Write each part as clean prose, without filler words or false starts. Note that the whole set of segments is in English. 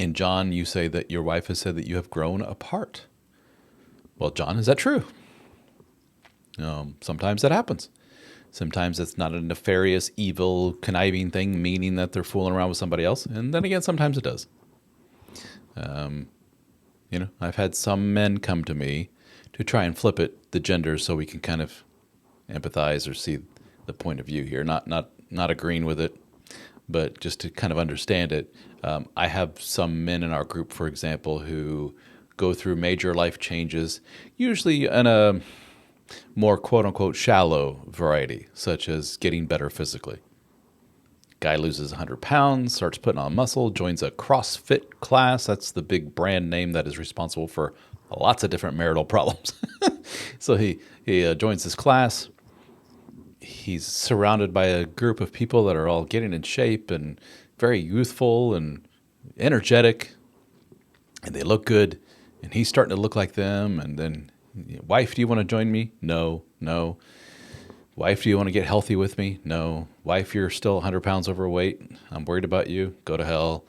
And John, you say that your wife has said that you have grown apart. Well, John, is that true? Sometimes that happens. Sometimes it's not a nefarious, evil, conniving thing, meaning that they're fooling around with somebody else. And then again, sometimes it does. I've had some men come to me to try and flip it, the gender, so we can kind of empathize or see the point of view here. Not agreeing with it, but just to kind of understand it. I have some men in our group, for example, who go through major life changes, usually in a more quote-unquote shallow variety, such as getting better physically. Guy loses 100 pounds, starts putting on muscle, joins a CrossFit class. That's the big brand name that is responsible for lots of different marital problems. So he joins this class. He's surrounded by a group of people that are all getting in shape and very youthful and energetic, and they look good, and he's starting to look like them. And then, wife, do you want to join me? No. Wife, do you want to get healthy with me? No. Wife, you're still 100 pounds overweight. I'm worried about you. Go to hell.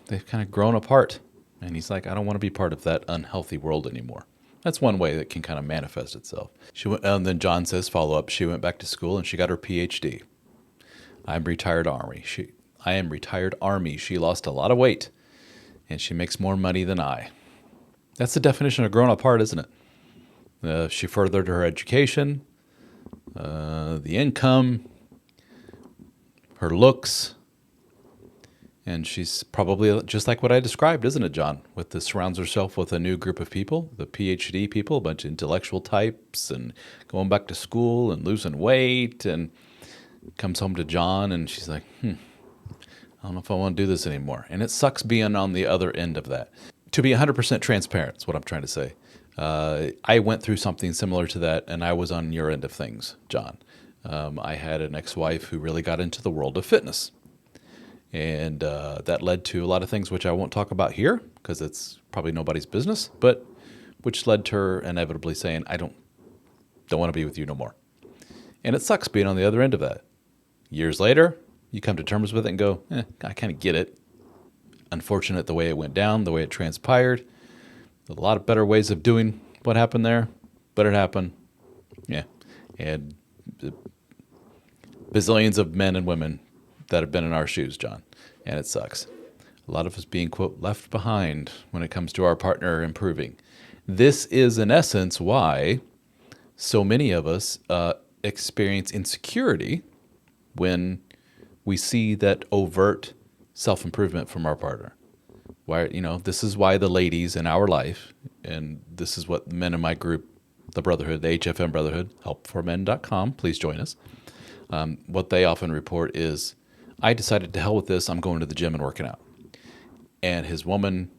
They've kind of grown apart. And he's like, I don't want to be part of that unhealthy world anymore. That's one way that can kind of manifest itself. And then John says, follow up, she went back to school and she got her PhD. I'm retired Army. I am retired Army. She lost a lot of weight and she makes more money than I. That's the definition of grown apart, isn't it? She furthered her education, the income, her looks, and she's probably just like what I described, isn't it, John? Surrounds herself with a new group of people, the PhD people, a bunch of intellectual types, and going back to school and losing weight, and comes home to John, and she's like, I don't know if I want to do this anymore. And it sucks being on the other end of that. To be 100% transparent is what I'm trying to say. I went through something similar to that, and I was on your end of things, John. I had an ex-wife who really got into the world of fitness. And that led to a lot of things which I won't talk about here because it's probably nobody's business, but which led to her inevitably saying, I don't want to be with you no more. And it sucks being on the other end of that. Years later, you come to terms with it and go, I kind of get it. Unfortunate the way it went down, the way it transpired. A lot of better ways of doing what happened there, but it happened. Yeah. And bazillions of men and women that have been in our shoes, John, and it sucks. A lot of us being, quote, left behind when it comes to our partner improving. This is, in essence, why so many of us experience insecurity when we see that overt self-improvement from our partner. This is why the ladies in our life, and this is what the men in my group, the Brotherhood, the HFM Brotherhood, helpformen.com, please join us. What they often report is, I decided to hell with this, I'm going to the gym and working out. And his woman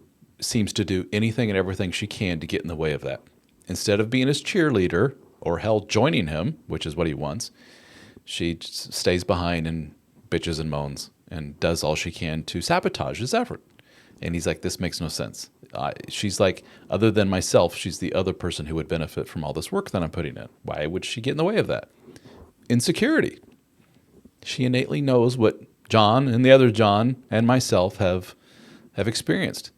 seems to do anything and everything she can to get in the way of that. Instead of being his cheerleader or hell joining him, which is what he wants, she stays behind and bitches and moans and does all she can to sabotage his effort. And he's like, this makes no sense. She's like, other than myself, she's the other person who would benefit from all this work that I'm putting in. Why would she get in the way of that? Insecurity. She innately knows what John and the other John and myself have experienced.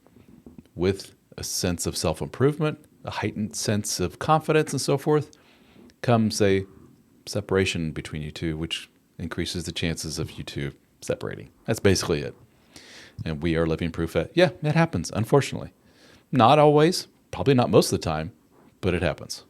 With a sense of self-improvement, a heightened sense of confidence and so forth, comes a separation between you two, which increases the chances of you two separating. That's basically it. And we are living proof that, it happens, unfortunately. Not always, probably not most of the time, but it happens.